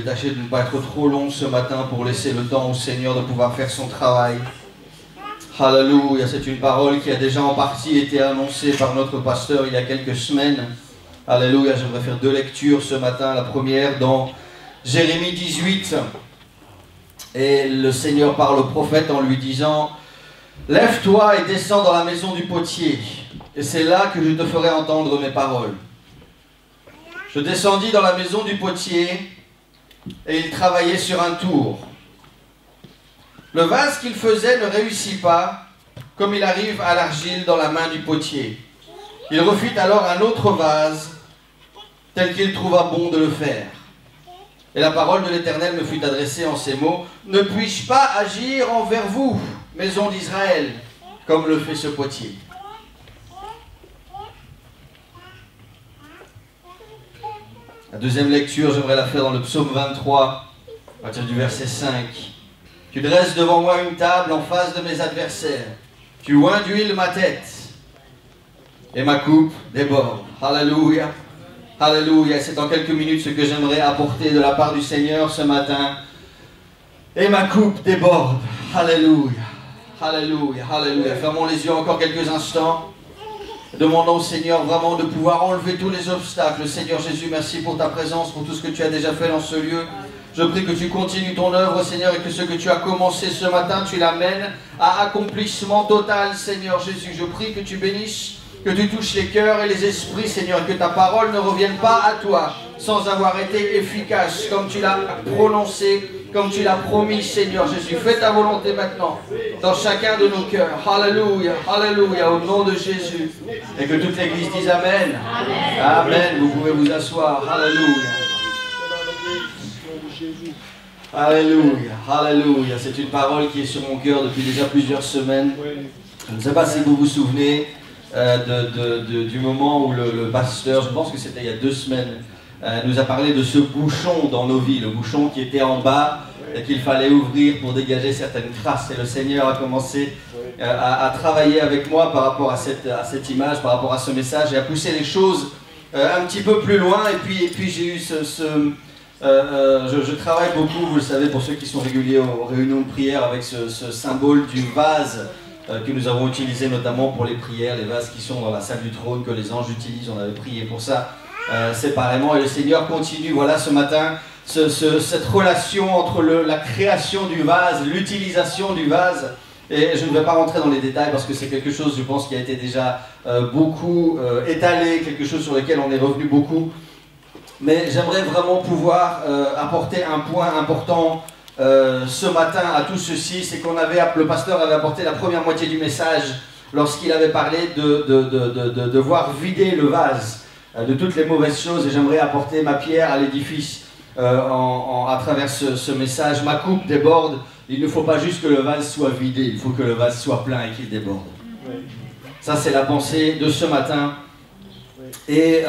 tâcher de ne pas être trop long ce matin pour laisser le temps au Seigneur de pouvoir faire son travail. Alléluia, c'est une parole qui a déjà en partie été annoncée par notre pasteur il y a quelques semaines. Alléluia, j'aimerais faire 2 lectures ce matin. La première dans Jérémie 18. Et le Seigneur parle au prophète en lui disant: « Lève-toi et descends dans la maison du potier, et c'est là que je te ferai entendre mes paroles. » Je descendis dans la maison du potier, et il travaillait sur un tour. Le vase qu'il faisait ne réussit pas, comme il arrive à l'argile dans la main du potier. Il refit alors un autre vase, tel qu'il trouva bon de le faire. Et la parole de l'Éternel me fut adressée en ces mots: « Ne puis-je pas agir envers vous, maison d'Israël, comme le fait ce potier ?» La deuxième lecture, j'aimerais la faire dans le psaume 23, à partir du verset 5. « Tu dresses devant moi une table en face de mes adversaires. Tu oins d'huile ma tête, et ma coupe déborde. » Alléluia. Alléluia. C'est en quelques minutes ce que j'aimerais apporter de la part du Seigneur ce matin. Et ma coupe déborde. Alléluia. Alléluia. Alléluia. Fermons les yeux encore quelques instants. Demandons au Seigneur vraiment de pouvoir enlever tous les obstacles. Seigneur Jésus, merci pour ta présence, pour tout ce que tu as déjà fait dans ce lieu. Je prie que tu continues ton œuvre, Seigneur, et que ce que tu as commencé ce matin, tu l'amènes à accomplissement total, Seigneur Jésus. Je prie que tu bénisses, que tu touches les cœurs et les esprits, Seigneur, et que ta parole ne revienne pas à toi sans avoir été efficace, comme tu l'as prononcé, comme tu l'as promis, Seigneur Jésus. Fais ta volonté maintenant, dans chacun de nos cœurs. Alléluia, alléluia, au nom de Jésus. Et que toute l'Église dise Amen. Amen. Amen. Vous pouvez vous asseoir. Alléluia. Alléluia, alléluia. C'est une parole qui est sur mon cœur depuis déjà plusieurs semaines. Je ne sais pas si vous vous souvenez du moment où le pasteur, je pense que c'était il y a 2 semaines, nous a parlé de ce bouchon dans nos vies, le bouchon qui était en bas et qu'il fallait ouvrir pour dégager certaines traces. Et le Seigneur a commencé à travailler avec moi par rapport à cette image, par rapport à ce message, et à pousser les choses un petit peu plus loin. Et puis j'ai eu je travaille beaucoup, vous le savez, pour ceux qui sont réguliers aux réunions de prière, avec ce symbole du vase que nous avons utilisé notamment pour les prières, les vases qui sont dans la salle du trône, que les anges utilisent. On avait prié pour ça séparément, et le Seigneur continue, voilà, ce matin, cette relation entre la création du vase, l'utilisation du vase. Et je ne vais pas rentrer dans les détails parce que c'est quelque chose, je pense, qui a été déjà beaucoup étalé, quelque chose sur lequel on est revenu beaucoup. Mais j'aimerais vraiment pouvoir apporter un point important ce matin à tout ceci. C'est le pasteur avait apporté la première moitié du message lorsqu'il avait parlé de devoir vider le vase de toutes les mauvaises choses. Et j'aimerais apporter ma pierre à l'édifice à travers ce message. Ma coupe déborde. Il ne faut pas juste que le vase soit vidé, il faut que le vase soit plein et qu'il déborde. Ça, c'est la pensée de ce matin. Et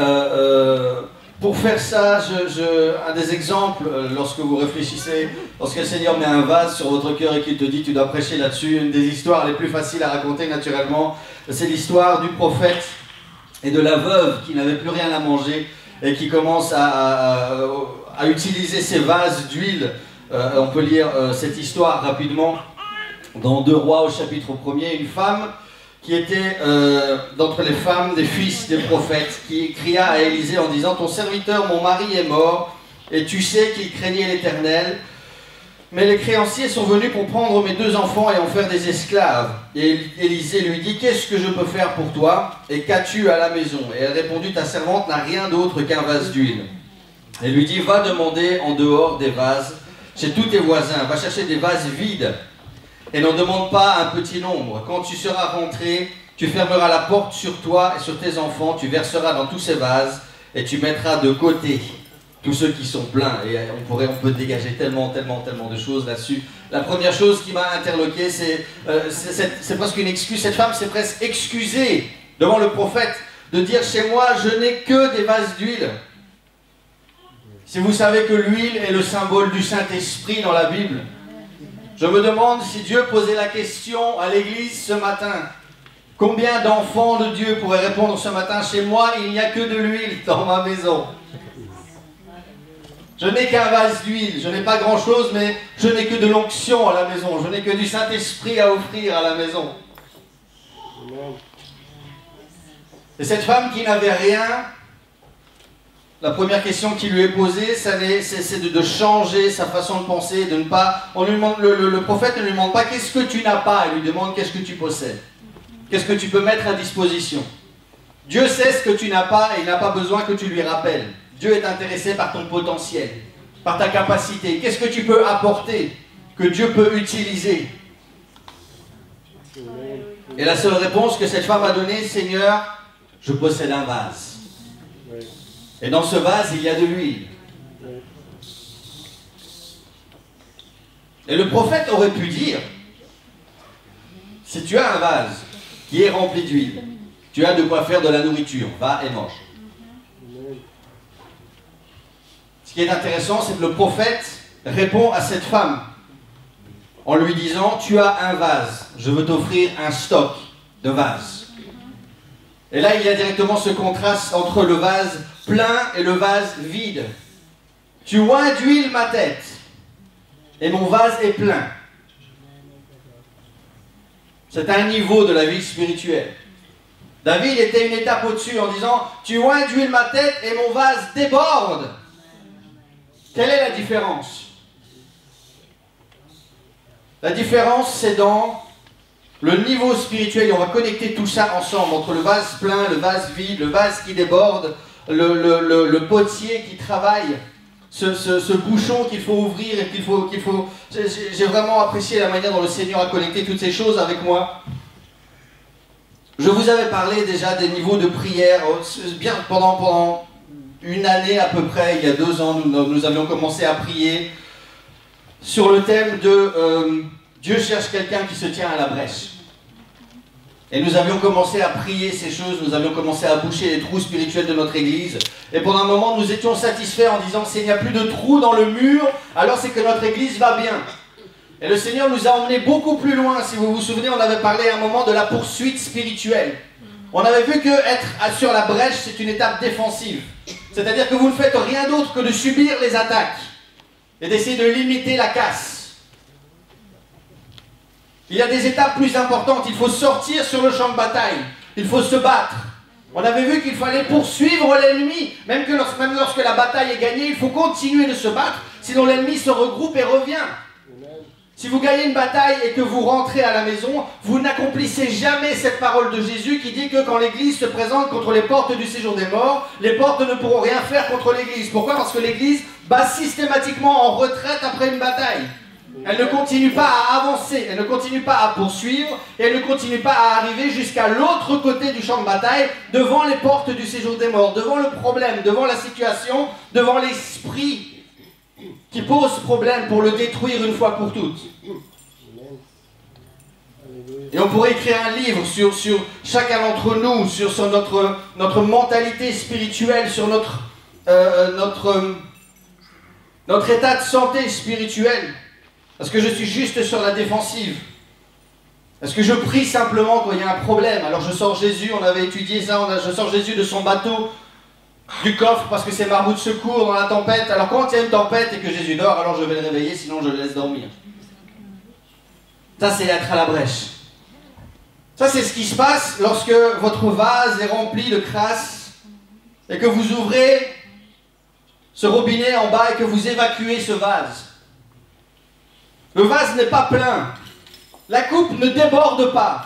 pour faire ça, un des exemples, lorsque vous réfléchissez, lorsque le Seigneur met un vase sur votre cœur et qu'il te dit tu dois prêcher là-dessus, une des histoires les plus faciles à raconter naturellement, c'est l'histoire du prophète et de la veuve qui n'avait plus rien à manger et qui commence à utiliser ses vases d'huile. On peut lire cette histoire rapidement dans 2 Rois au chapitre 1er. Une femme qui était d'entre les femmes des fils des prophètes, qui cria à Élisée en disant: « Ton serviteur, mon mari, est mort, et tu sais qu'il craignait l'Éternel. Mais les créanciers sont venus pour prendre mes 2 enfants et en faire des esclaves. » Et Élisée lui dit: « Qu'est-ce que je peux faire pour toi, et qu'as-tu à la maison ?» Et elle répondit: « Ta servante n'a rien d'autre qu'un vase d'huile. » Elle lui dit: « Va demander en dehors des vases, chez tous tes voisins, va chercher des vases vides. Et n'en demande pas un petit nombre. Quand tu seras rentré, tu fermeras la porte sur toi et sur tes enfants, tu verseras dans tous ces vases et tu mettras de côté tous ceux qui sont pleins. » Et on peut dégager tellement de choses là-dessus. La première chose qui m'a interloqué, c'est presque une excuse. Cette femme s'est presque excusée devant le prophète de dire: « Chez moi, je n'ai que des vases d'huile. » Si vous savez que l'huile est le symbole du Saint-Esprit dans la Bible, je me demande si Dieu posait la question à l'église ce matin. Combien d'enfants de Dieu pourraient répondre ce matin: « Chez moi, il n'y a que de l'huile dans ma maison. » Je n'ai qu'un vase d'huile, je n'ai pas grand-chose, mais je n'ai que de l'onction à la maison. Je n'ai que du Saint-Esprit à offrir à la maison. Et cette femme qui n'avait rien, la première question qui lui est posée, c'est de changer sa façon de penser, de ne pas... le prophète ne lui demande pas qu'est-ce que tu n'as pas, il lui demande qu'est-ce que tu possèdes. Qu'est-ce que tu peux mettre à disposition. Dieu sait ce que tu n'as pas et il n'a pas besoin que tu lui rappelles. Dieu est intéressé par ton potentiel, par ta capacité. Qu'est-ce que tu peux apporter, que Dieu peut utiliser? Et la seule réponse que cette femme a donnée, Seigneur, je possède un vase. Et dans ce vase, il y a de l'huile. Et le prophète aurait pu dire, si tu as un vase qui est rempli d'huile, tu as de quoi faire de la nourriture, va et mange. Ce qui est intéressant, c'est que le prophète répond à cette femme en lui disant, tu as un vase, je veux t'offrir un stock de vases. Et là, il y a directement ce contraste entre le vase plein et le vase vide. Tu oins d'huile ma tête, et mon vase est plein. C'est un niveau de la vie spirituelle. David était une étape au-dessus en disant, tu oins d'huile ma tête et mon vase déborde. Quelle est la différence? La différence, c'est dans le niveau spirituel. Et on va connecter tout ça ensemble, entre le vase plein, le vase vide, le vase qui déborde, le potier qui travaille, ce bouchon qu'il faut ouvrir et qu'il faut... J'ai vraiment apprécié la manière dont le Seigneur a connecté toutes ces choses avec moi. Je vous avais parlé déjà des niveaux de prière. Bien pendant une année à peu près, il y a 2 ans, nous avions commencé à prier sur le thème de Dieu cherche quelqu'un qui se tient à la brèche. Et nous avions commencé à prier ces choses, nous avions commencé à boucher les trous spirituels de notre église. Et pendant un moment, nous étions satisfaits en disant, s'il n'y a plus de trous dans le mur, alors c'est que notre église va bien. Et le Seigneur nous a emmenés beaucoup plus loin. Si vous vous souvenez, on avait parlé à un moment de la poursuite spirituelle. On avait vu que être sur la brèche, c'est une étape défensive. C'est-à-dire que vous ne faites rien d'autre que de subir les attaques et d'essayer de limiter la casse. Il y a des étapes plus importantes. Il faut sortir sur le champ de bataille. Il faut se battre. On avait vu qu'il fallait poursuivre l'ennemi. Même lorsque la bataille est gagnée, il faut continuer de se battre. Sinon l'ennemi se regroupe et revient. Si vous gagnez une bataille et que vous rentrez à la maison, vous n'accomplissez jamais cette parole de Jésus qui dit que quand l'Église se présente contre les portes du séjour des morts, les portes ne pourront rien faire contre l'Église. Pourquoi? Parce que l'Église bat systématiquement en retraite après une bataille. Elle ne continue pas à avancer, elle ne continue pas à poursuivre, et elle ne continue pas à arriver jusqu'à l'autre côté du champ de bataille, devant les portes du séjour des morts, devant le problème, devant la situation, devant l'esprit qui pose problème pour le détruire une fois pour toutes. Et on pourrait écrire un livre sur chacun d'entre nous, sur notre mentalité spirituelle, sur notre état de santé spirituelle. Est-ce que je suis juste sur la défensive? Est-ce que je prie simplement quand il y a un problème? Alors je sors Jésus, on avait étudié ça, je sors Jésus de son bateau, du coffre, parce que c'est ma roue de secours dans la tempête. Alors quand il y a une tempête et que Jésus dort, alors je vais le réveiller, sinon je le laisse dormir. Ça, c'est être à la brèche. Ça, c'est ce qui se passe lorsque votre vase est rempli de crasse et que vous ouvrez ce robinet en bas et que vous évacuez ce vase. Le vase n'est pas plein. La coupe ne déborde pas.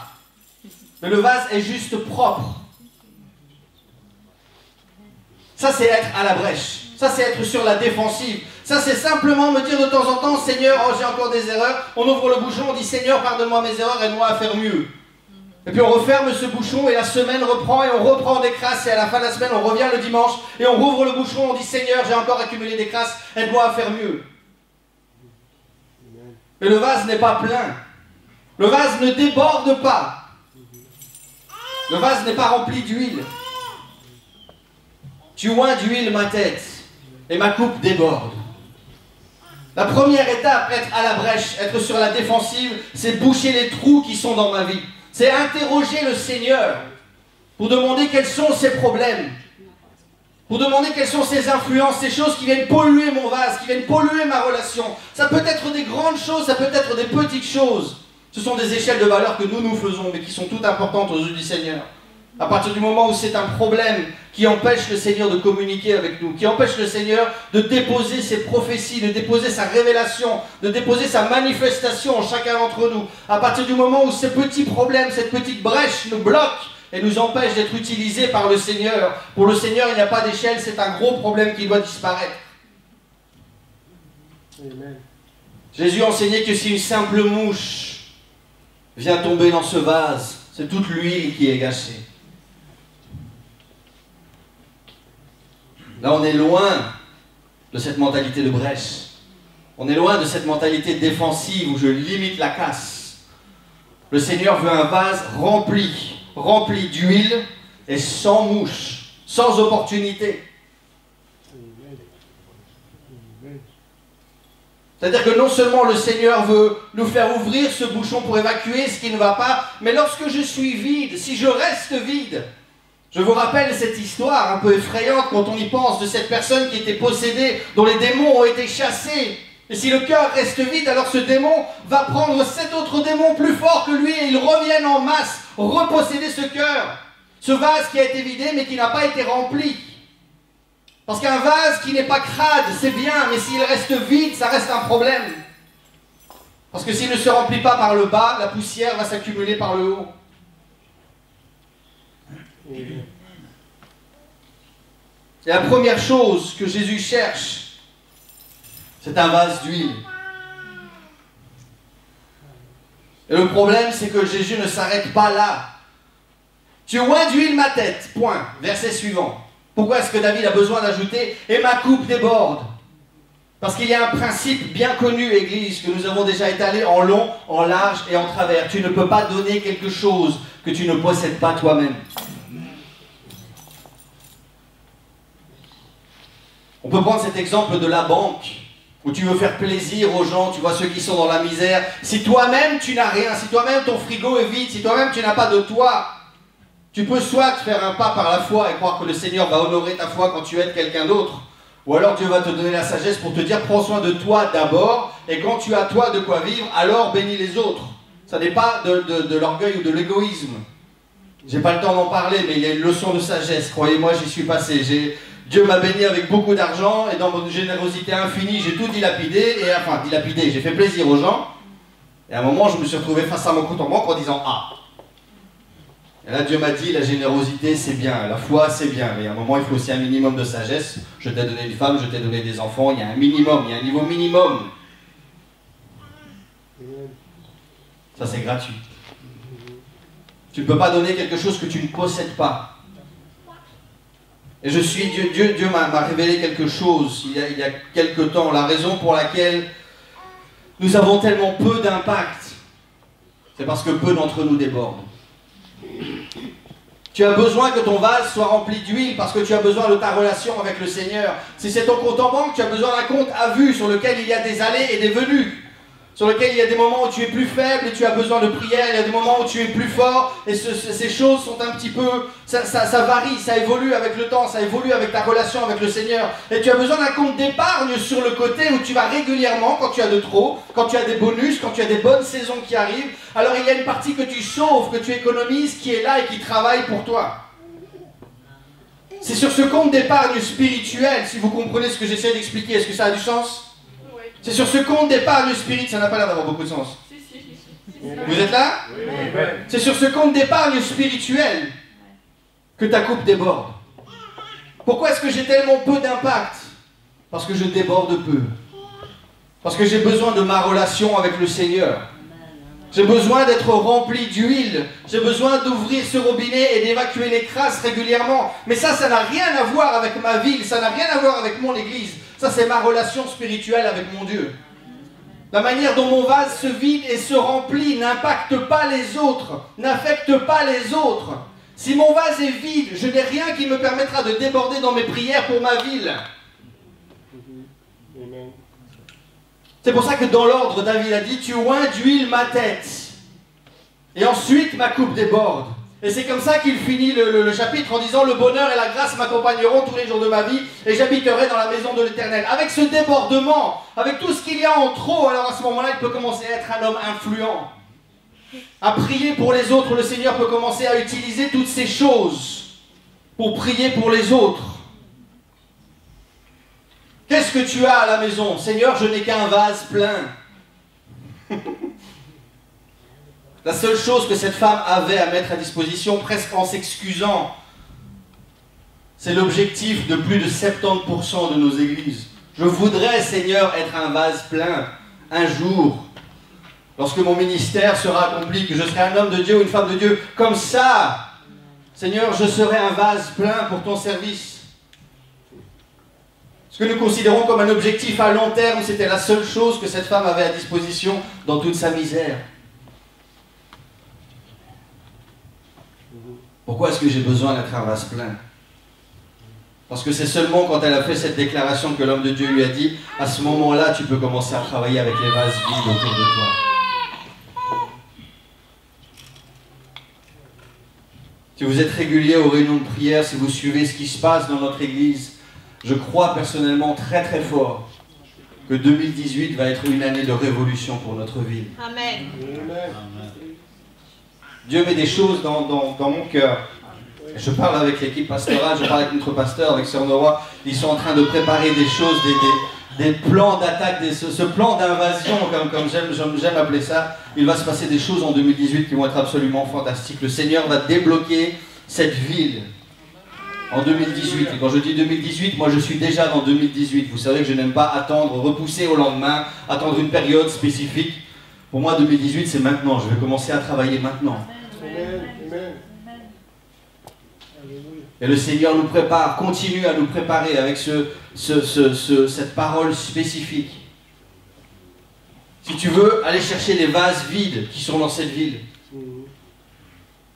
Mais le vase est juste propre. Ça, c'est être à la brèche. Ça, c'est être sur la défensive. Ça, c'est simplement me dire de temps en temps, Seigneur, oh, j'ai encore des erreurs. On ouvre le bouchon, on dit, Seigneur, pardonne-moi mes erreurs, aide-moi à faire mieux. Et puis on referme ce bouchon et la semaine reprend et on reprend des crasses. Et à la fin de la semaine, on revient le dimanche et on rouvre le bouchon, on dit, Seigneur, j'ai encore accumulé des crasses, aide-moi à faire mieux. Mais le vase n'est pas plein. Le vase ne déborde pas. Le vase n'est pas rempli d'huile. Tu oins d'huile ma tête et ma coupe déborde. La première étape, être à la brèche, être sur la défensive, c'est boucher les trous qui sont dans ma vie. C'est interroger le Seigneur pour demander quels sont ses problèmes. pour demander quelles sont ces influences, ces choses qui viennent polluer mon vase, qui viennent polluer ma relation. Ça peut être des grandes choses, ça peut être des petites choses. Ce sont des échelles de valeur que nous faisons, mais qui sont toutes importantes aux yeux du Seigneur. À partir du moment où c'est un problème qui empêche le Seigneur de communiquer avec nous, qui empêche le Seigneur de déposer ses prophéties, de déposer sa révélation, de déposer sa manifestation en chacun d'entre nous, à partir du moment où ces petits problèmes, cette petite brèche nous bloquent et nous empêchent d'être utilisés par le Seigneur, pour le Seigneur il n'y a pas d'échelle, c'est un gros problème qui doit disparaître. Amen. Jésus enseignait que si une simple mouche vient tomber dans ce vase, c'est toute l'huile qui est gâchée. Là, on est loin de cette mentalité de brèche. On est loin de cette mentalité défensive où je limite la casse. Le Seigneur veut un vase rempli d'huile et sans mouche, sans opportunité. C'est-à-dire que non seulement le Seigneur veut nous faire ouvrir ce bouchon pour évacuer ce qui ne va pas, mais lorsque je suis vide, si je reste vide, je vous rappelle cette histoire un peu effrayante quand on y pense de cette personne qui était possédée, dont les démons ont été chassés. Et si le cœur reste vide, alors ce démon va prendre 7 autres démons plus forts que lui et ils reviennent en masse reposséder ce cœur. Ce vase qui a été vidé mais qui n'a pas été rempli. Parce qu'un vase qui n'est pas crade, c'est bien, mais s'il reste vide, ça reste un problème. Parce que s'il ne se remplit pas par le bas, la poussière va s'accumuler par le haut. Et la première chose que Jésus cherche, c'est un vase d'huile. Et le problème, c'est que Jésus ne s'arrête pas là. Tu oins d'huile ma tête, point. Verset suivant. Pourquoi est-ce que David a besoin d'ajouter « Et ma coupe déborde » ? Parce qu'il y a un principe bien connu, Église, que nous avons déjà étalé en long, en large et en travers. Tu ne peux pas donner quelque chose que tu ne possèdes pas toi-même. On peut prendre cet exemple de la banque, où tu veux faire plaisir aux gens, tu vois ceux qui sont dans la misère. Si toi-même tu n'as rien, si toi-même ton frigo est vide, si toi-même tu n'as pas de toit, tu peux soit faire un pas par la foi et croire que le Seigneur va honorer ta foi quand tu aides quelqu'un d'autre, ou alors Dieu va te donner la sagesse pour te dire prends soin de toi d'abord, et quand tu as toi de quoi vivre, alors bénis les autres. Ça n'est pas de l'orgueil ou de l'égoïsme. J'ai pas le temps d'en parler, mais il y a une leçon de sagesse, croyez-moi, j'y suis passé. Dieu m'a béni avec beaucoup d'argent et dans mon générosité infinie, j'ai tout dilapidé, j'ai fait plaisir aux gens. Et à un moment, je me suis retrouvé face à mon compte en banque en disant « Ah !» Et là, Dieu m'a dit « La générosité, c'est bien, la foi, c'est bien, mais à un moment, il faut aussi un minimum de sagesse. Je t'ai donné une femme, je t'ai donné des enfants, il y a un minimum, il y a un niveau minimum. » Ça, c'est gratuit. Tu ne peux pas donner quelque chose que tu ne possèdes pas. Et Dieu m'a révélé quelque chose il y a quelque temps, la raison pour laquelle nous avons tellement peu d'impact, c'est parce que peu d'entre nous débordent. Tu as besoin que ton vase soit rempli d'huile parce que tu as besoin de ta relation avec le Seigneur. Si c'est ton compte en banque, tu as besoin d'un compte à vue sur lequel il y a des allées et des venues. Sur lequel il y a des moments où tu es plus faible et tu as besoin de prière, il y a des moments où tu es plus fort, et ces choses sont un petit peu, ça varie, ça évolue avec le temps, ça évolue avec ta relation avec le Seigneur. Et tu as besoin d'un compte d'épargne sur le côté où tu vas régulièrement, quand tu as de trop, quand tu as des bonus, quand tu as des bonnes saisons qui arrivent, alors il y a une partie que tu sauves, que tu économises, qui est là et qui travaille pour toi. C'est sur ce compte d'épargne spirituel, si vous comprenez ce que j'essaie d'expliquer, est-ce que ça a du sens ? C'est sur ce compte d'épargne spirituelle, ça n'a pas l'air d'avoir beaucoup de sens. Vous êtes là? C'est sur ce compte d'épargne spirituelle que ta coupe déborde. Pourquoi est-ce que j'ai tellement peu d'impact? Parce que je déborde peu. Parce que j'ai besoin de ma relation avec le Seigneur. J'ai besoin d'être rempli d'huile. J'ai besoin d'ouvrir ce robinet et d'évacuer les crasses régulièrement. Mais ça n'a rien à voir avec ma ville, ça n'a rien à voir avec mon église. Ça, c'est ma relation spirituelle avec mon Dieu. La manière dont mon vase se vide et se remplit n'impacte pas les autres, n'affecte pas les autres. Si mon vase est vide, je n'ai rien qui me permettra de déborder dans mes prières pour ma ville. C'est pour ça que dans l'ordre, David a dit « Tu oins d'huile ma tête, et ensuite ma coupe déborde. » Et c'est comme ça qu'il finit le chapitre en disant « Le bonheur et la grâce m'accompagneront tous les jours de ma vie et j'habiterai dans la maison de l'Éternel. » Avec ce débordement, avec tout ce qu'il y a en trop, alors à ce moment-là, il peut commencer à être un homme influent. À prier pour les autres, le Seigneur peut commencer à utiliser toutes ces choses pour prier pour les autres. Qu'est-ce que tu as à la maison? Seigneur, je n'ai qu'un vase plein. La seule chose que cette femme avait à mettre à disposition, presque en s'excusant, c'est l'objectif de plus de 70% de nos églises. Je voudrais, Seigneur, être un vase plein un jour. Lorsque mon ministère sera accompli, que je serai un homme de Dieu ou une femme de Dieu, comme ça, Seigneur, je serai un vase plein pour ton service. Ce que nous considérons comme un objectif à long terme, c'était la seule chose que cette femme avait à disposition dans toute sa misère. Pourquoi est-ce que j'ai besoin d'être un vase plein? Parce que c'est seulement quand elle a fait cette déclaration que l'homme de Dieu lui a dit, à ce moment-là, tu peux commencer à travailler avec les vases vides autour de toi. Si vous êtes régulier aux réunions de prière, si vous suivez ce qui se passe dans notre église, je crois personnellement très très fort que 2018 va être une année de révolution pour notre ville. Amen. Dieu met des choses dans mon cœur. Je parle avec l'équipe pastorale, je parle avec notre pasteur, avec Sœur Nora. Ils sont en train de préparer des choses, des plans d'attaque, ce plan d'invasion, comme j'aime appeler ça. Il va se passer des choses en 2018 qui vont être absolument fantastiques. Le Seigneur va débloquer cette ville en 2018. Et quand je dis 2018, moi je suis déjà dans 2018. Vous savez que je n'aime pas attendre, repousser au lendemain, attendre une période spécifique. Pour moi, 2018, c'est maintenant. Je vais commencer à travailler maintenant. Amen. Et le Seigneur nous prépare, continue à nous préparer avec cette parole spécifique. Si tu veux aller chercher les vases vides qui sont dans cette ville,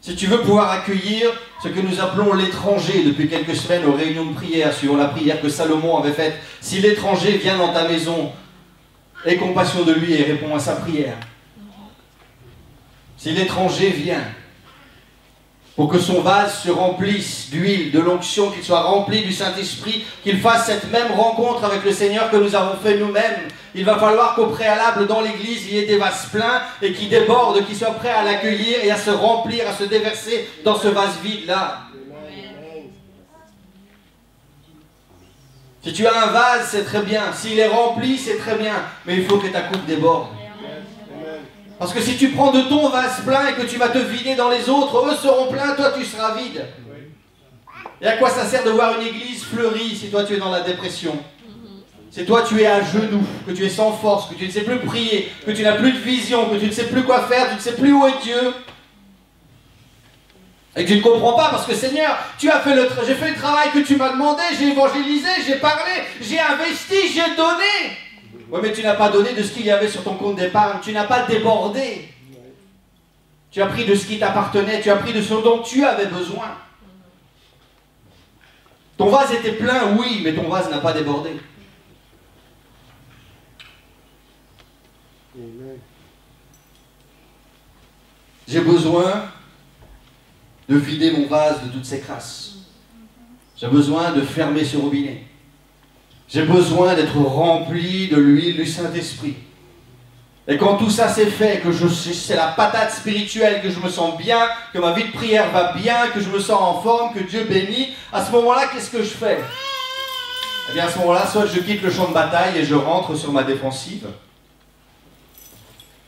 si tu veux pouvoir accueillir ce que nous appelons l'étranger depuis quelques semaines aux réunions de prière, suivant la prière que Salomon avait faite, si l'étranger vient dans ta maison, aie compassion de lui et réponds à sa prière. Si l'étranger vient, pour que son vase se remplisse d'huile, de l'onction, qu'il soit rempli du Saint-Esprit, qu'il fasse cette même rencontre avec le Seigneur que nous avons fait nous-mêmes. Il va falloir qu'au préalable, dans l'Église, il y ait des vases pleins et qui débordent, qui soient prêts à l'accueillir et à se remplir, à se déverser dans ce vase vide-là. Si tu as un vase, c'est très bien. S'il est rempli, c'est très bien. Mais il faut que ta coupe déborde. Parce que si tu prends de ton vase plein et que tu vas te vider dans les autres, eux seront pleins, toi tu seras vide. Et à quoi ça sert de voir une église fleurie si toi tu es dans la dépression? Si toi tu es à genoux, que tu es sans force, que tu ne sais plus prier, que tu n'as plus de vision, que tu ne sais plus quoi faire, tu ne sais plus où est Dieu. Et que tu ne comprends pas parce que Seigneur, j'ai fait le travail que tu m'as demandé, j'ai évangélisé, j'ai parlé, j'ai investi, j'ai donné. Oui, mais tu n'as pas donné de ce qu'il y avait sur ton compte d'épargne. Tu n'as pas débordé. Tu as pris de ce qui t'appartenait. Tu as pris de ce dont tu avais besoin. Ton vase était plein, oui, mais ton vase n'a pas débordé. J'ai besoin de vider mon vase de toutes ses crasses. J'ai besoin de fermer ce robinet. J'ai besoin d'être rempli de l'huile du Saint-Esprit. Et quand tout ça c'est fait, que c'est la patate spirituelle, que je me sens bien, que ma vie de prière va bien, que je me sens en forme, que Dieu bénit, à ce moment-là, qu'est-ce que je fais? Eh bien à ce moment-là, soit je quitte le champ de bataille et je rentre sur ma défensive,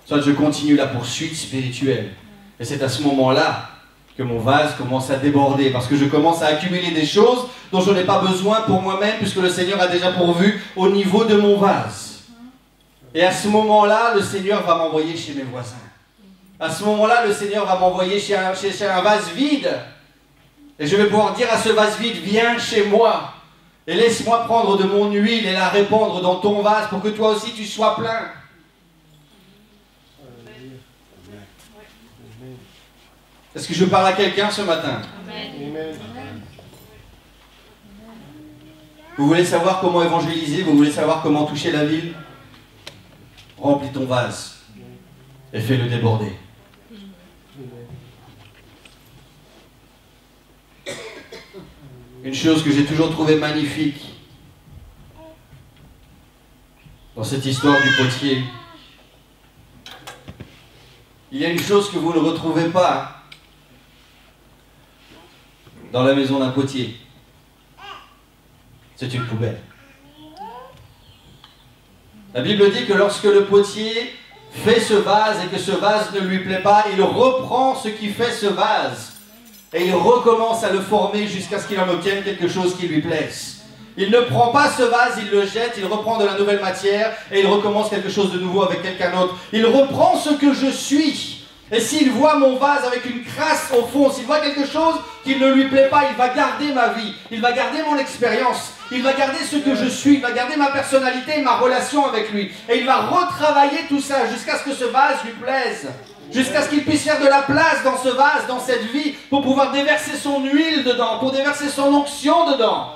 soit je continue la poursuite spirituelle. Et c'est à ce moment-là que mon vase commence à déborder, parce que je commence à accumuler des choses dont je n'ai pas besoin pour moi-même, puisque le Seigneur a déjà pourvu au niveau de mon vase. Et à ce moment-là, le Seigneur va m'envoyer chez mes voisins. À ce moment-là, le Seigneur va m'envoyer chez un vase vide. Et je vais pouvoir dire à ce vase vide, viens chez moi, et laisse-moi prendre de mon huile et la répandre dans ton vase, pour que toi aussi tu sois plein. Est-ce que je parle à quelqu'un ce matin? Amen. Vous voulez savoir comment évangéliser? Vous voulez savoir comment toucher la ville? Remplis ton vase et fais-le déborder. Une chose que j'ai toujours trouvée magnifique dans cette histoire du potier. Il y a une chose que vous ne retrouvez pas dans la maison d'un potier. C'est une poubelle. La Bible dit que lorsque le potier fait ce vase et que ce vase ne lui plaît pas, il reprend ce qui fait ce vase et il recommence à le former jusqu'à ce qu'il en obtienne quelque chose qui lui plaise. Il ne prend pas ce vase, il le jette, il reprend de la nouvelle matière et il recommence quelque chose de nouveau avec quelqu'un d'autre. Il reprend ce que je suis. Et s'il voit mon vase avec une crasse au fond, s'il voit quelque chose qui ne lui plaît pas, il va garder ma vie, il va garder mon expérience, il va garder ce que je suis, il va garder ma personnalité et ma relation avec lui. Et il va retravailler tout ça jusqu'à ce que ce vase lui plaise. Jusqu'à ce qu'il puisse faire de la place dans ce vase, dans cette vie, pour pouvoir déverser son huile dedans, pour déverser son onction dedans.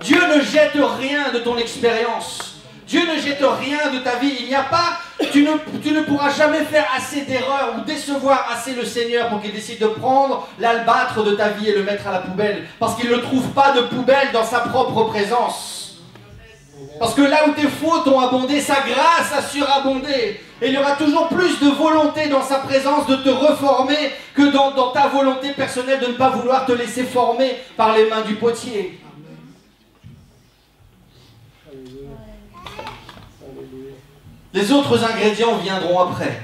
Dieu ne jette rien de ton expérience. Dieu ne jette rien de ta vie. Il n'y a pas, tu ne pourras jamais faire assez d'erreurs ou décevoir assez le Seigneur pour qu'il décide de prendre l'albâtre de ta vie et le mettre à la poubelle. Parce qu'il ne trouve pas de poubelle dans sa propre présence. Parce que là où tes fautes ont abondé, sa grâce a surabondé. Et il y aura toujours plus de volonté dans sa présence de te reformer que dans ta volonté personnelle de ne pas vouloir te laisser former par les mains du potier. Les autres ingrédients viendront après.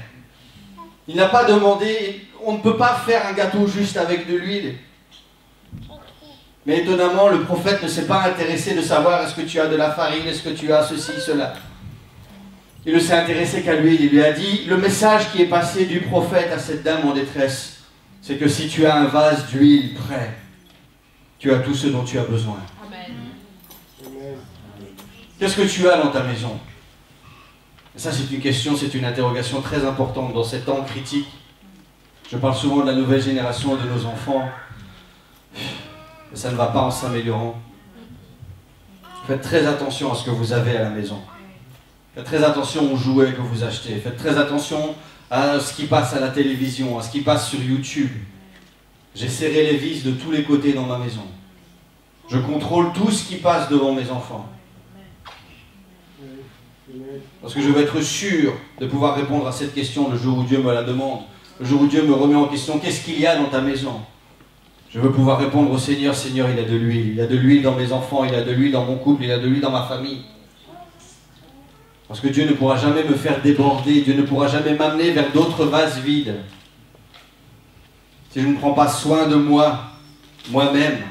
Il n'a pas demandé, on ne peut pas faire un gâteau juste avec de l'huile. Mais étonnamment, le prophète ne s'est pas intéressé de savoir est-ce que tu as de la farine, est-ce que tu as ceci, cela. Il ne s'est intéressé qu'à l'huile. Il lui a dit, le message qui est passé du prophète à cette dame en détresse, c'est que si tu as un vase d'huile prêt, tu as tout ce dont tu as besoin. Amen. Qu'est-ce que tu as dans ta maison? Et ça, c'est une question, c'est une interrogation très importante dans ces temps critiques. Je parle souvent de la nouvelle génération et de nos enfants. Mais ça ne va pas en s'améliorant. Faites très attention à ce que vous avez à la maison. Faites très attention aux jouets que vous achetez. Faites très attention à ce qui passe à la télévision, à ce qui passe sur YouTube. J'ai serré les vis de tous les côtés dans ma maison. Je contrôle tout ce qui passe devant mes enfants. Parce que je veux être sûr de pouvoir répondre à cette question le jour où Dieu me la demande. Le jour où Dieu me remet en question, qu'est-ce qu'il y a dans ta maison? Je veux pouvoir répondre au Seigneur, Seigneur, il y a de l'huile. Il y a de l'huile dans mes enfants, il y a de l'huile dans mon couple, il y a de l'huile dans ma famille. Parce que Dieu ne pourra jamais me faire déborder, Dieu ne pourra jamais m'amener vers d'autres vases vides. Si je ne prends pas soin de moi, moi-même.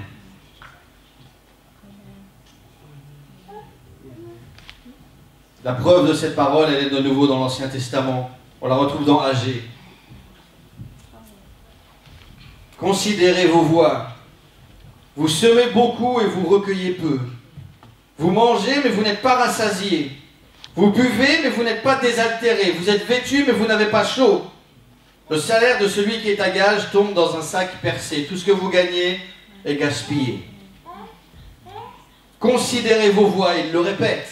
La preuve de cette parole, elle est de nouveau dans l'Ancien Testament. On la retrouve dans Agé. Considérez vos voies. Vous semez beaucoup et vous recueillez peu. Vous mangez, mais vous n'êtes pas rassasiés. Vous buvez, mais vous n'êtes pas désaltérés. Vous êtes vêtus, mais vous n'avez pas chaud. Le salaire de celui qui est à gage tombe dans un sac percé. Tout ce que vous gagnez est gaspillé. Considérez vos voies, il le répète.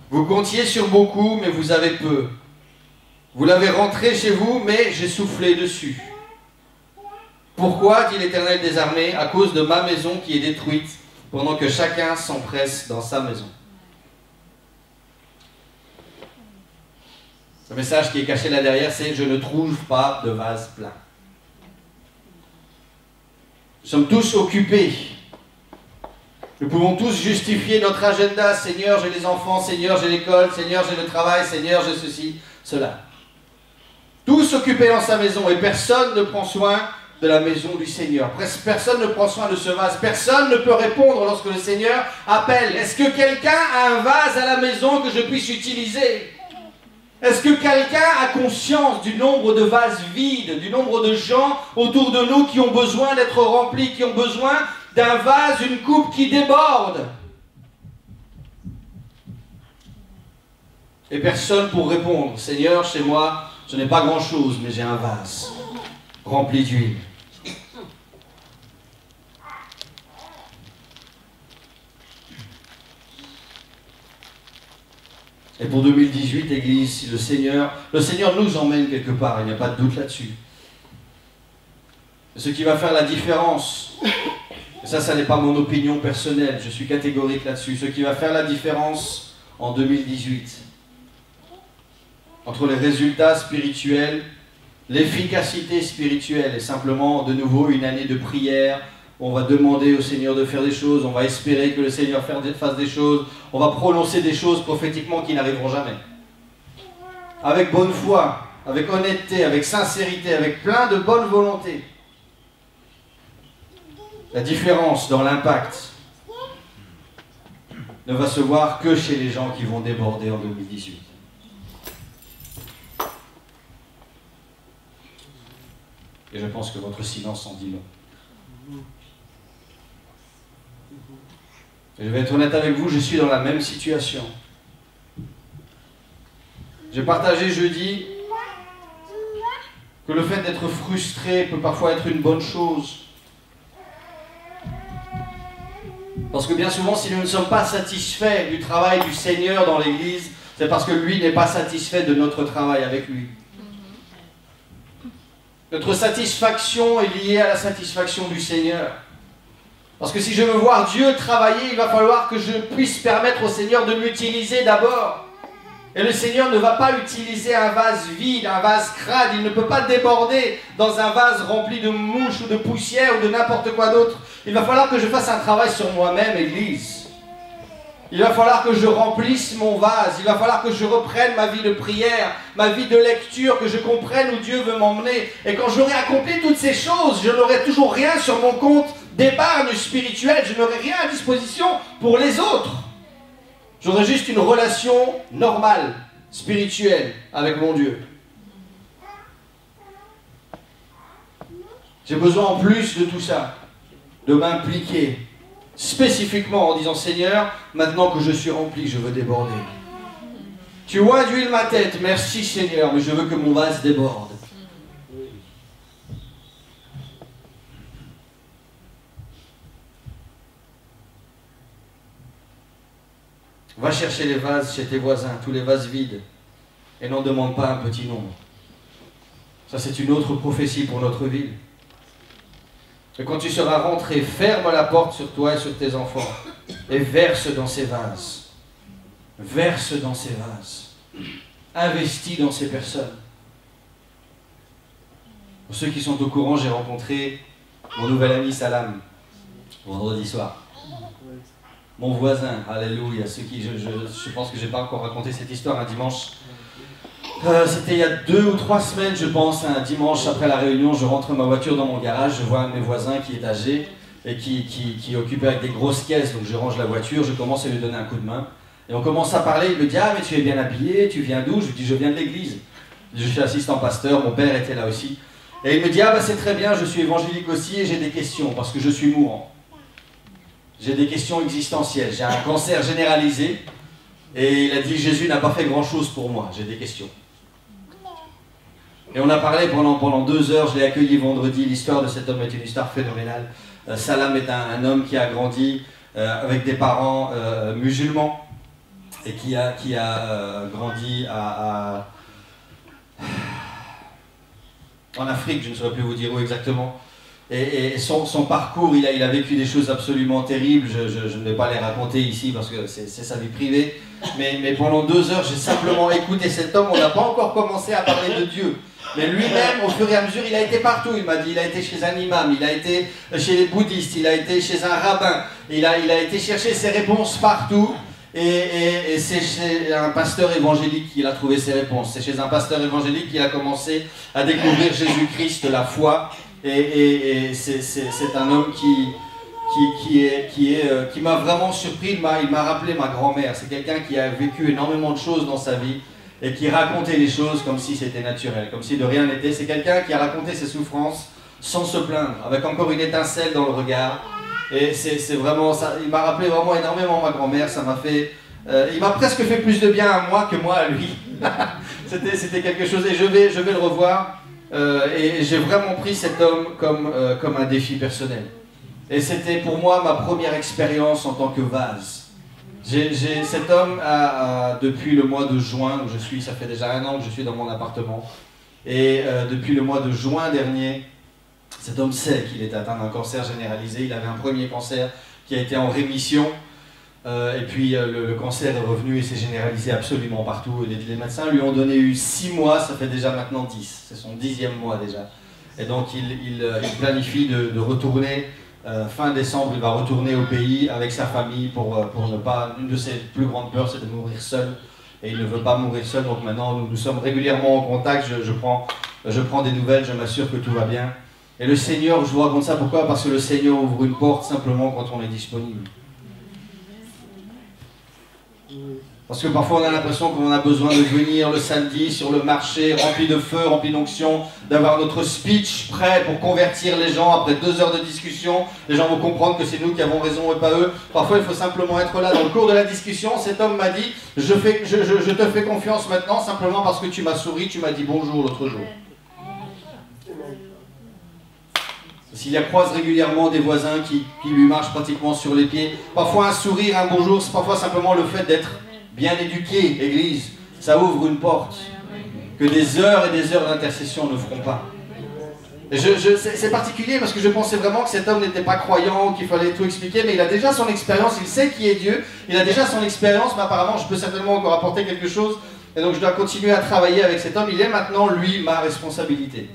Vous comptiez sur beaucoup, mais vous avez peu. Vous l'avez rentré chez vous, mais j'ai soufflé dessus. Pourquoi, dit l'Éternel des armées, à cause de ma maison qui est détruite, pendant que chacun s'empresse dans sa maison. Le message qui est caché là derrière, c'est « Je ne trouve pas de vase plein ». Nous sommes tous occupés. Nous pouvons tous justifier notre agenda. Seigneur, j'ai les enfants. Seigneur, j'ai l'école. Seigneur, j'ai le travail. Seigneur, j'ai ceci, cela. Tous occupés dans sa maison et personne ne prend soin de la maison du Seigneur. Personne ne prend soin de ce vase. Personne ne peut répondre lorsque le Seigneur appelle. Est-ce que quelqu'un a un vase à la maison que je puisse utiliser? Est-ce que quelqu'un a conscience du nombre de vases vides, du nombre de gens autour de nous qui ont besoin d'être remplis, qui ont besoin d'un vase, une coupe qui déborde? Et personne pour répondre. Seigneur, chez moi, je n'ai pas grand-chose, mais j'ai un vase rempli d'huile. Et pour 2018, Église, si le Seigneur nous emmène quelque part, il n'y a pas de doute là-dessus. Ce qui va faire la différence, et ça n'est pas mon opinion personnelle, je suis catégorique là-dessus, ce qui va faire la différence en 2018, entre les résultats spirituels, l'efficacité spirituelle et simplement de nouveau une année de prière, on va demander au Seigneur de faire des choses, on va espérer que le Seigneur fasse des choses, on va prononcer des choses prophétiquement qui n'arriveront jamais. Avec bonne foi, avec honnêteté, avec sincérité, avec plein de bonne volonté. La différence dans l'impact ne va se voir que chez les gens qui vont déborder en 2018. Et je pense que votre silence en dit long. Et je vais être honnête avec vous, je suis dans la même situation. J'ai partagé jeudi que le fait d'être frustré peut parfois être une bonne chose. Parce que bien souvent, si nous ne sommes pas satisfaits du travail du Seigneur dans l'Église, c'est parce que lui n'est pas satisfait de notre travail avec lui. Notre satisfaction est liée à la satisfaction du Seigneur. Parce que si je veux voir Dieu travailler, il va falloir que je puisse permettre au Seigneur de m'utiliser d'abord. Et le Seigneur ne va pas utiliser un vase vide, un vase crade. Il ne peut pas déborder dans un vase rempli de mouches ou de poussière ou de n'importe quoi d'autre. Il va falloir que je fasse un travail sur moi-même, Église. Il va falloir que je remplisse mon vase. Il va falloir que je reprenne ma vie de prière, ma vie de lecture, que je comprenne où Dieu veut m'emmener. Et quand j'aurai accompli toutes ces choses, je n'aurai toujours rien sur mon compte d'épargne spirituelle. Je n'aurai rien à disposition pour les autres. J'aurai juste une relation normale, spirituelle, avec mon Dieu. J'ai besoin en plus de tout ça, de m'impliquer spécifiquement en disant « Seigneur, maintenant que je suis rempli, je veux déborder. Tu oins d'huile ma tête, merci Seigneur, mais je veux que mon vase déborde. » Va chercher les vases chez tes voisins, tous les vases vides, et n'en demande pas un petit nombre. Ça, c'est une autre prophétie pour notre ville. Et quand tu seras rentré, ferme la porte sur toi et sur tes enfants, et verse dans ces vases. Verse dans ces vases. Investis dans ces personnes. Pour ceux qui sont au courant, j'ai rencontré mon nouvel ami Salam, vendredi soir. Mon voisin, alléluia, ceux qui, je pense que je n'ai pas encore raconté cette histoire un dimanche. C'était il y a 2 ou 3 semaines, je pense, un dimanche après la réunion, je rentre ma voiture dans mon garage, je vois un de mes voisins qui est âgé et qui est occupé avec des grosses caisses, donc je range la voiture, je commence à lui donner un coup de main. Et on commence à parler, il me dit « Ah mais tu es bien habillé, tu viens d'où ?» Je lui dis « Je viens de l'église. » Je suis assistant pasteur, mon père était là aussi. Et il me dit « Ah bah c'est très bien, je suis évangélique aussi et j'ai des questions parce que je suis mourant. J'ai des questions existentielles, j'ai un cancer généralisé. » Et il a dit « Jésus n'a pas fait grand-chose pour moi, j'ai des questions. » Et on a parlé pendant 2 heures, je l'ai accueilli vendredi, l'histoire de cet homme est une histoire phénoménale. Salam est un homme qui a grandi avec des parents musulmans et qui a grandi en Afrique, je ne saurais plus vous dire où exactement. Et son parcours, il a vécu des choses absolument terribles, je ne vais pas les raconter ici parce que c'est sa vie privée. Mais pendant 2 heures, j'ai simplement écouté cet homme, on n'a pas encore commencé à parler de Dieu. Mais lui-même, au fur et à mesure, il a été partout, il m'a dit, il a été chez un imam, il a été chez les bouddhistes, il a été chez un rabbin, il a été chercher ses réponses partout, et c'est chez un pasteur évangélique qu'il a trouvé ses réponses. C'est chez un pasteur évangélique qu'il a commencé à découvrir Jésus-Christ, la foi, et c'est un homme qui m'a vraiment surpris, il m'a rappelé ma grand-mère. C'est quelqu'un qui a vécu énormément de choses dans sa vie, et qui racontait les choses comme si c'était naturel, comme si de rien n'était. C'est quelqu'un qui a raconté ses souffrances sans se plaindre, avec encore une étincelle dans le regard. Et c'est vraiment ça. Il m'a rappelé vraiment énormément ma grand-mère. Ça m'a fait, il m'a presque fait plus de bien à moi que moi à lui. C'était quelque chose. Et je vais le revoir. Et j'ai vraiment pris cet homme comme un défi personnel. Et c'était pour moi ma première expérience en tant que vase. Cet homme depuis le mois de juin où je suis, ça fait déjà 1 an que je suis dans mon appartement, et depuis le mois de juin dernier, Cet homme sait qu'il est atteint d'un cancer généralisé. Il avait un premier cancer qui a été en rémission. Et puis le cancer est revenu et s'est généralisé absolument partout. Les médecins lui ont donné 6 mois, ça fait déjà maintenant 10. C'est son 10e mois déjà. Et donc il planifie de retourner, fin décembre, il va retourner au pays avec sa famille pour ne pas... Une de ses plus grandes peurs, c'est de mourir seul. Et il ne veut pas mourir seul, donc maintenant nous sommes régulièrement en contact, je prends des nouvelles, je m'assure que tout va bien. Et le Seigneur, je vous raconte ça pourquoi? Parce que le Seigneur ouvre une porte simplement quand on est disponible. Parce que parfois on a l'impression qu'on a besoin de venir le samedi sur le marché, rempli de feu, rempli d'onction, d'avoir notre speech prêt pour convertir les gens. Après 2 heures de discussion, les gens vont comprendre que c'est nous qui avons raison et pas eux. Parfois il faut simplement être là. Dans le cours de la discussion, cet homme m'a dit « Je te fais confiance maintenant simplement parce que tu m'as souri, tu m'as dit bonjour l'autre jour. » S'il y croise régulièrement des voisins qui lui marchent pratiquement sur les pieds, parfois un sourire, un bonjour, c'est parfois simplement le fait d'être bien éduqué, Église. Ça ouvre une porte que des heures et des heures d'intercession ne feront pas. C'est particulier parce que je pensais vraiment que cet homme n'était pas croyant, qu'il fallait tout expliquer, mais il a déjà son expérience, il sait qui est Dieu, il a déjà son expérience, mais apparemment je peux certainement encore apporter quelque chose, et donc je dois continuer à travailler avec cet homme. Il est maintenant, lui, ma responsabilité.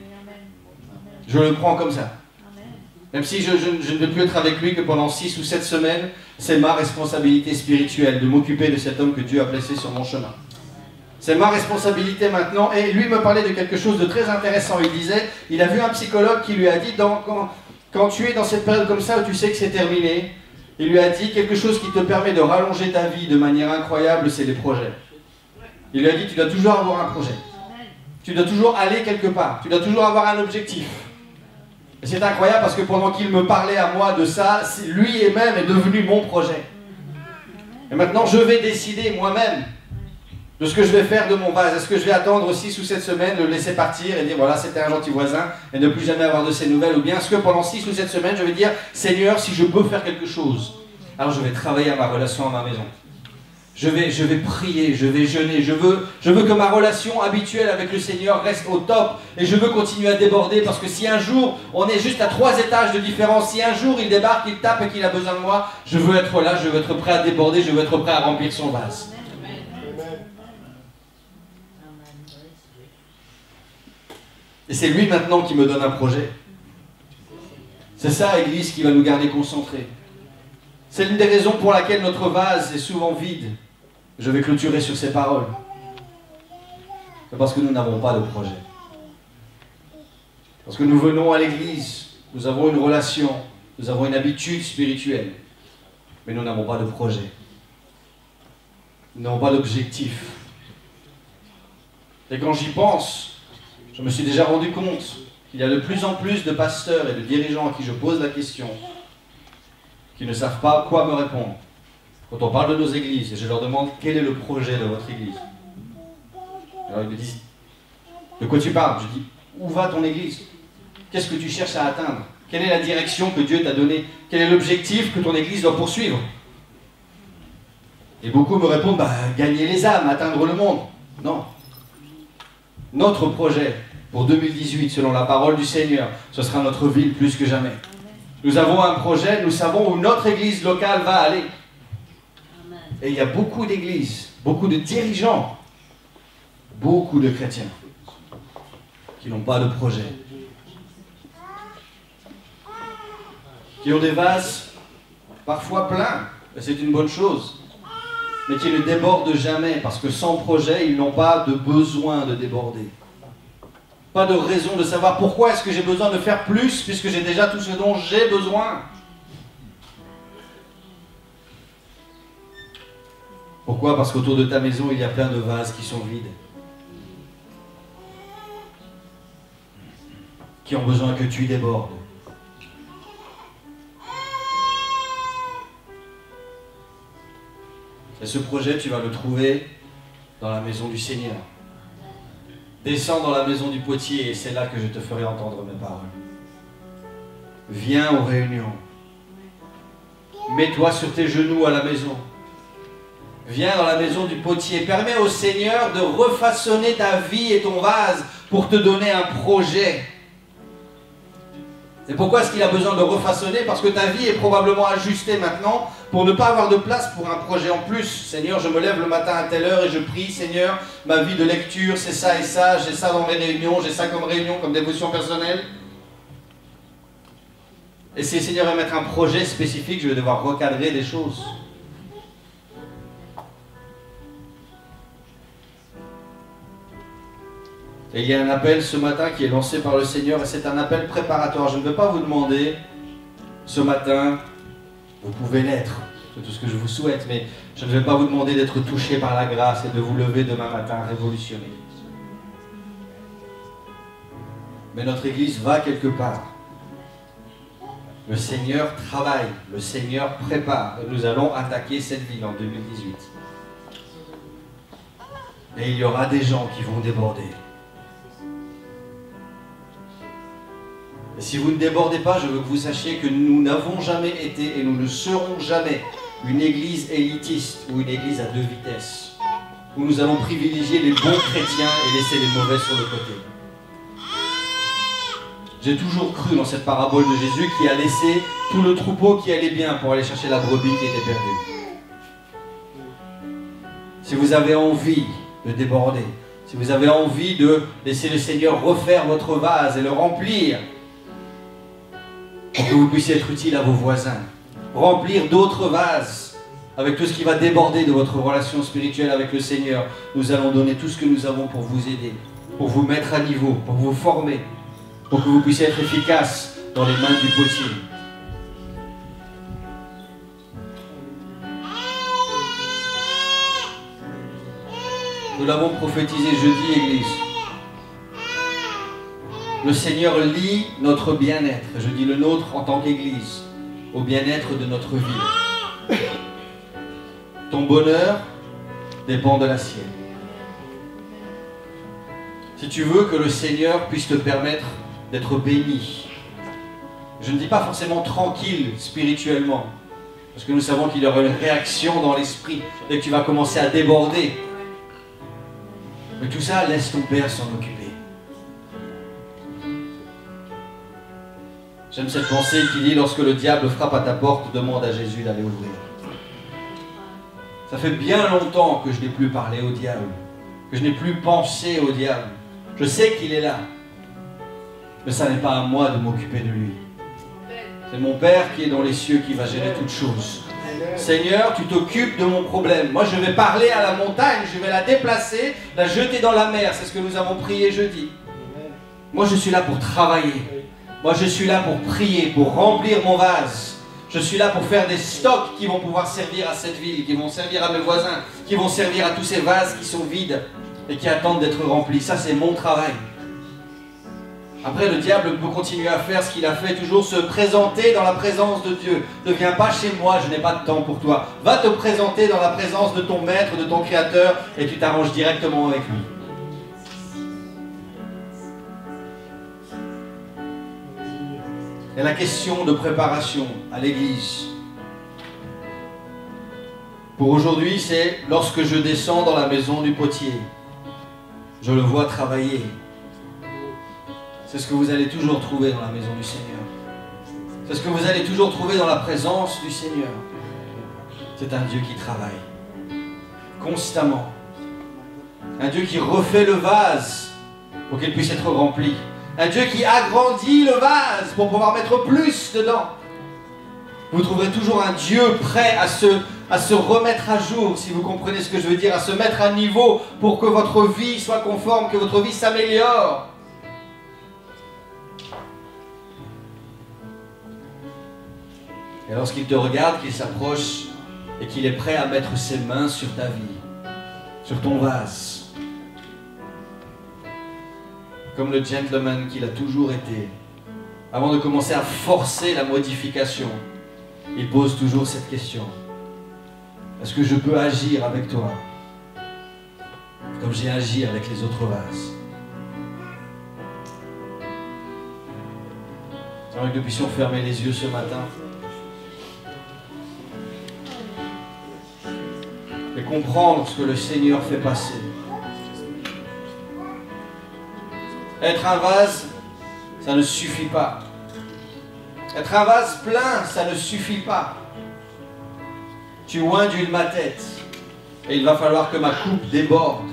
Je le prends comme ça. Même si je ne vais plus être avec lui que pendant 6 ou 7 semaines, c'est ma responsabilité spirituelle de m'occuper de cet homme que Dieu a placé sur mon chemin. C'est ma responsabilité maintenant. Et lui me parlait de quelque chose de très intéressant. Il disait, il a vu un psychologue qui lui a dit, quand tu es dans cette période comme ça où tu sais que c'est terminé, il lui a dit quelque chose qui te permet de rallonger ta vie de manière incroyable, c'est les projets. Il lui a dit, tu dois toujours avoir un projet. Tu dois toujours aller quelque part. Tu dois toujours avoir un objectif. Et c'est incroyable parce que pendant qu'il me parlait à moi de ça, lui-même est devenu mon projet. Et maintenant, je vais décider moi-même de ce que je vais faire de mon vase. Est-ce que je vais attendre 6 ou 7 semaines, le laisser partir et dire voilà, c'était un gentil voisin et ne plus jamais avoir de ses nouvelles? Ou bien est-ce que pendant 6 ou 7 semaines, je vais dire Seigneur, si je peux faire quelque chose, alors je vais travailler à ma relation à ma maison. Je vais prier, je vais jeûner, je veux que ma relation habituelle avec le Seigneur reste au top et je veux continuer à déborder parce que si un jour on est juste à 3 étages de différence, si un jour il débarque, il tape et qu'il a besoin de moi, je veux être là, je veux être prêt à déborder, je veux être prêt à remplir son vase. Et c'est lui maintenant qui me donne un projet. C'est ça, Église, qui va nous garder concentrés. C'est l'une des raisons pour laquelle notre vase est souvent vide. Je vais clôturer sur ces paroles. C'est parce que nous n'avons pas de projet. Parce que nous venons à l'église, nous avons une relation, nous avons une habitude spirituelle, mais nous n'avons pas de projet. Nous n'avons pas d'objectif. Et quand j'y pense, je me suis déjà rendu compte qu'il y a de plus en plus de pasteurs et de dirigeants à qui je pose la question, qui ne savent pas quoi me répondre. Quand on parle de nos églises, et je leur demande quel est le projet de votre église. Alors ils me disent, de quoi tu parles? Je dis, où va ton église? Qu'est-ce que tu cherches à atteindre? Quelle est la direction que Dieu t'a donnée? Quel est l'objectif que ton église doit poursuivre? Et beaucoup me répondent, gagner les âmes, atteindre le monde. Non. Notre projet pour 2018, selon la parole du Seigneur, ce sera notre ville plus que jamais. Nous avons un projet, nous savons où notre église locale va aller. Et il y a beaucoup d'églises, beaucoup de dirigeants, beaucoup de chrétiens qui n'ont pas de projet. Qui ont des vases parfois pleins, et c'est une bonne chose, mais qui ne débordent jamais, parce que sans projet, ils n'ont pas de besoin de déborder. Pas de raison de savoir pourquoi est-ce que j'ai besoin de faire plus, puisque j'ai déjà tout ce dont j'ai besoin. Pourquoi? Parce qu'autour de ta maison, il y a plein de vases qui sont vides. Qui ont besoin que tu débordes. Et ce projet, tu vas le trouver dans la maison du Seigneur. Descends dans la maison du potier et c'est là que je te ferai entendre mes paroles. Viens aux réunions. Mets-toi sur tes genoux à la maison. Viens dans la maison du potier. Permets au Seigneur de refaçonner ta vie et ton vase pour te donner un projet. Et pourquoi est-ce qu'il a besoin de le refaçonner? Parce que ta vie est probablement ajustée maintenant pour ne pas avoir de place pour un projet en plus. Seigneur, je me lève le matin à telle heure et je prie. Seigneur, ma vie de lecture, c'est ça et ça. J'ai ça dans mes réunions, j'ai ça comme réunion, comme dévotion personnelle. Et si le Seigneur va mettre un projet spécifique, je vais devoir recadrer des choses. Et il y a un appel ce matin qui est lancé par le Seigneur et c'est un appel préparatoire. Je ne veux pas vous demander ce matin, vous pouvez l'être, c'est tout ce que je vous souhaite, mais je ne vais pas vous demander d'être touché par la grâce et de vous lever demain matin révolutionné. Mais notre Église va quelque part. Le Seigneur travaille, le Seigneur prépare et nous allons attaquer cette ville en 2018. Et il y aura des gens qui vont déborder. Et si vous ne débordez pas, je veux que vous sachiez que nous n'avons jamais été et nous ne serons jamais une église élitiste ou une église à deux vitesses, où nous allons privilégier les bons chrétiens et laisser les mauvais sur le côté. J'ai toujours cru dans cette parabole de Jésus qui a laissé tout le troupeau qui allait bien pour aller chercher la brebis qui était perdue. Si vous avez envie de déborder, si vous avez envie de laisser le Seigneur refaire votre vase et le remplir, pour que vous puissiez être utile à vos voisins, remplir d'autres vases avec tout ce qui va déborder de votre relation spirituelle avec le Seigneur, nous allons donner tout ce que nous avons pour vous aider, pour vous mettre à niveau, pour vous former, pour que vous puissiez être efficace dans les mains du potier. Nous l'avons prophétisé jeudi, Église. Le Seigneur lie notre bien-être, je dis le nôtre en tant qu'Église, au bien-être de notre vie. Ton bonheur dépend de la sienne. Si tu veux que le Seigneur puisse te permettre d'être béni, je ne dis pas forcément tranquille spirituellement, parce que nous savons qu'il y aura une réaction dans l'esprit dès que tu vas commencer à déborder. Mais tout ça, laisse ton Père s'en occuper. J'aime cette pensée qui dit, lorsque le diable frappe à ta porte, demande à Jésus d'aller ouvrir. Ça fait bien longtemps que je n'ai plus parlé au diable, que je n'ai plus pensé au diable. Je sais qu'il est là, mais ça n'est pas à moi de m'occuper de lui. C'est mon Père qui est dans les cieux qui va gérer toutes choses. Seigneur, tu t'occupes de mon problème. Moi, je vais parler à la montagne, je vais la déplacer, la jeter dans la mer. C'est ce que nous avons prié jeudi. Moi, je suis là pour travailler. Moi, je suis là pour prier, pour remplir mon vase. Je suis là pour faire des stocks qui vont pouvoir servir à cette ville, qui vont servir à mes voisins, qui vont servir à tous ces vases qui sont vides et qui attendent d'être remplis. Ça, c'est mon travail. Après, le diable peut continuer à faire ce qu'il a fait, toujours se présenter dans la présence de Dieu. Ne viens pas chez moi, je n'ai pas de temps pour toi. Va te présenter dans la présence de ton maître, de ton créateur, et tu t'arranges directement avec lui. Et la question de préparation à l'église pour aujourd'hui, c'est lorsque je descends dans la maison du potier, je le vois travailler. C'est ce que vous allez toujours trouver dans la maison du Seigneur. C'est ce que vous allez toujours trouver dans la présence du Seigneur. C'est un Dieu qui travaille constamment. Un Dieu qui refait le vase pour qu'il puisse être rempli. Un Dieu qui agrandit le vase pour pouvoir mettre plus dedans. Vous trouverez toujours un Dieu prêt à se remettre à jour, si vous comprenez ce que je veux dire, à se mettre à niveau pour que votre vie soit conforme, que votre vie s'améliore. Et lorsqu'il te regarde, qu'il s'approche et qu'il est prêt à mettre ses mains sur ta vie, sur ton vase, comme le gentleman qu'il a toujours été, avant de commencer à forcer la modification, il pose toujours cette question. Est-ce que je peux agir avec toi comme j'ai agi avec les autres vases? J'aimerais que nous puissions fermer les yeux ce matin et comprendre ce que le Seigneur fait passer. Être un vase, ça ne suffit pas. Être un vase plein, ça ne suffit pas. Tu oins d'huile ma tête. Et il va falloir que ma coupe déborde.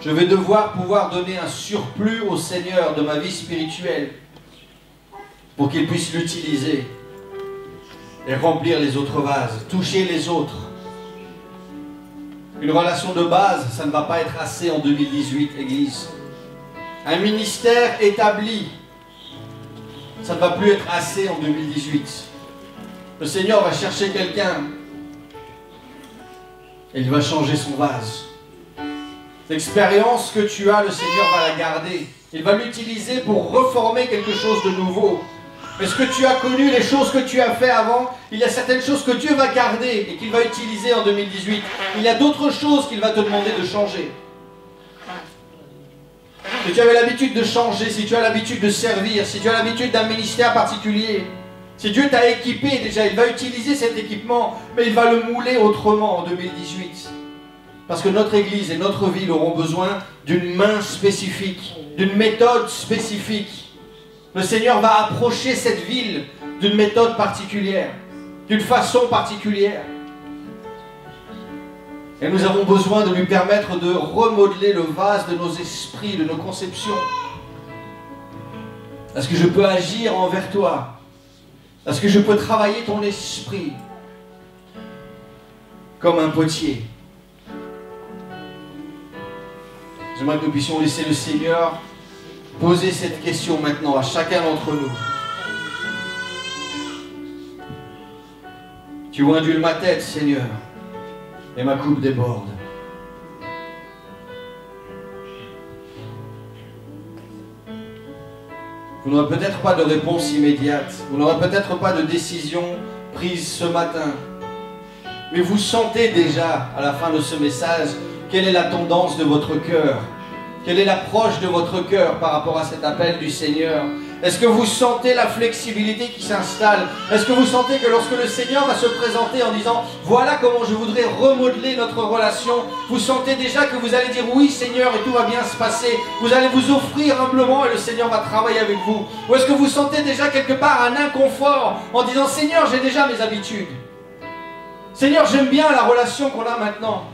Je vais devoir pouvoir donner un surplus au Seigneur de ma vie spirituelle pour qu'il puisse l'utiliser et remplir les autres vases, toucher les autres. Une relation de base, ça ne va pas être assez en 2018, Église. Un ministère établi, ça ne va plus être assez en 2018. Le Seigneur va chercher quelqu'un et il va changer son vase. L'expérience que tu as, le Seigneur va la garder. Il va l'utiliser pour reformer quelque chose de nouveau. Mais ce que tu as connu, les choses que tu as fait avant, il y a certaines choses que Dieu va garder et qu'il va utiliser en 2018. Il y a d'autres choses qu'il va te demander de changer. Si tu avais l'habitude de changer, si tu as l'habitude de servir, si tu as l'habitude d'un ministère particulier, si Dieu t'a équipé déjà, il va utiliser cet équipement, mais il va le mouler autrement en 2018. Parce que notre Église et notre ville auront besoin d'une main spécifique, d'une méthode spécifique. Le Seigneur va approcher cette ville d'une méthode particulière, d'une façon particulière. Et nous avons besoin de lui permettre de remodeler le vase de nos esprits, de nos conceptions. Est-ce que je peux agir envers toi? Est-ce que je peux travailler ton esprit comme un potier? J'aimerais que nous puissions laisser le Seigneur poser cette question maintenant à chacun d'entre nous. Tu induis ma tête, Seigneur, et ma coupe déborde. Vous n'aurez peut-être pas de réponse immédiate, vous n'aurez peut-être pas de décision prise ce matin, mais vous sentez déjà à la fin de ce message quelle est la tendance de votre cœur, quelle est l'approche de votre cœur par rapport à cet appel du Seigneur. Est-ce que vous sentez la flexibilité qui s'installe? Est-ce que vous sentez que lorsque le Seigneur va se présenter en disant « Voilà comment je voudrais remodeler notre relation », vous sentez déjà que vous allez dire « Oui Seigneur » et tout va bien se passer. Vous allez vous offrir humblement et le Seigneur va travailler avec vous. Ou est-ce que vous sentez déjà quelque part un inconfort en disant « Seigneur, j'ai déjà mes habitudes. Seigneur, j'aime bien la relation qu'on a maintenant.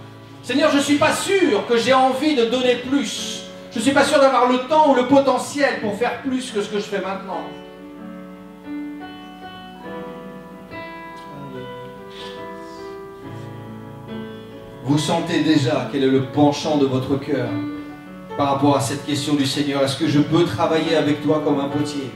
Seigneur, je ne suis pas sûr que j'ai envie de donner plus. Je ne suis pas sûr d'avoir le temps ou le potentiel pour faire plus que ce que je fais maintenant. » Vous sentez déjà quel est le penchant de votre cœur par rapport à cette question du Seigneur. Est-ce que je peux travailler avec toi comme un potier?